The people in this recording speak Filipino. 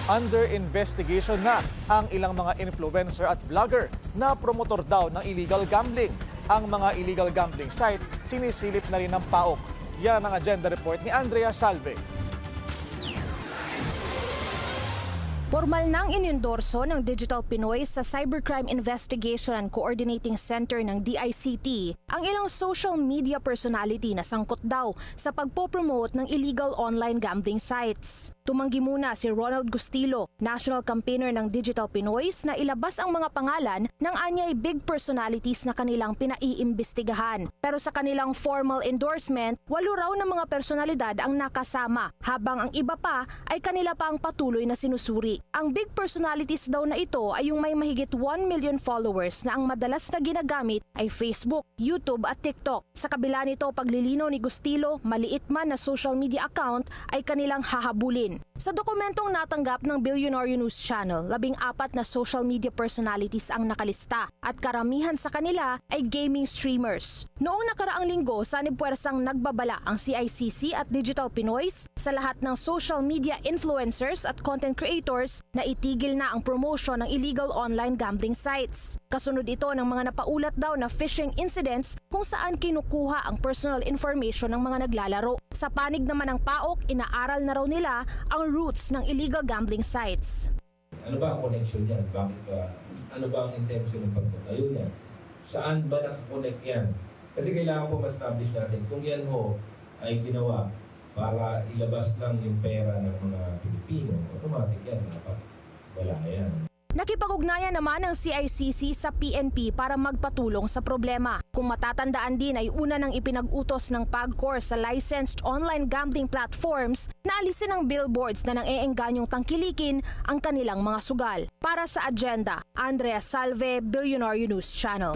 Under investigation na ang ilang mga influencer at vlogger na promotor daw ng illegal gambling. Ang mga illegal gambling site sinisilip na rin ng PAOK. Yan ang agenda report ni Andrea Salve. Formal nang inendorso ng Digital Pinoy sa Cybercrime Investigation and Coordinating Center ng DICT ang ilang social media personality na sangkot daw sa pagpopromote ng illegal online gambling sites. Tumanggi muna si Ronald Gustilo, national campaigner ng Digital Pinoys, na ilabas ang mga pangalan ng anyay big personalities na kanilang pinaiimbestigahan. Pero sa kanilang formal endorsement, 8 raw na mga personalidad ang nakasama, habang ang iba pa ay kanila pa ang patuloy na sinusuri. Ang big personalities daw na ito ay yung may mahigit 1 million followers na ang madalas na ginagamit ay Facebook, YouTube at TikTok. Sa kabila nito, paglilinaw ni Gustilo, maliit man na social media account ay kanilang hahabulin. Sa dokumentong natanggap ng Billionaire News Channel, 14 na social media personalities ang nakalista at karamihan sa kanila ay gaming streamers. Noong nakaraang linggo, sanib-puwersang nagbabala ang CICC at Digital Pinoys sa lahat ng social media influencers at content creators na itigil na ang promotion ng illegal online gambling sites. Kasunod ito ng mga napaulat daw na phishing incidents kung saan kinukuha ang personal information ng mga naglalaro. Sa panig naman ng PAOK, inaaral na raw nila ang roots ng illegal gambling sites. Ano ba ang connection niyan? Bakit ba? Ano ba ang intention ng pagtatayo niyan? Saan ba nakakonect yan? Kasi kailangan po ma-establish natin kung yan ho ay ginawa para ilabas lang yung pera ng mga Pilipino. Automatic yan, dapat wala yan. Nakipag-ugnayan naman ang CICC sa PNP para magpatulong sa problema. Kung matatandaan din ay una nang ipinag-utos ng PAGCOR sa licensed online gambling platforms na alisin ang billboards na nang-eenganyong tangkilikin ang kanilang mga sugal. Para sa agenda, Andrea Salve, Billionaire News Channel.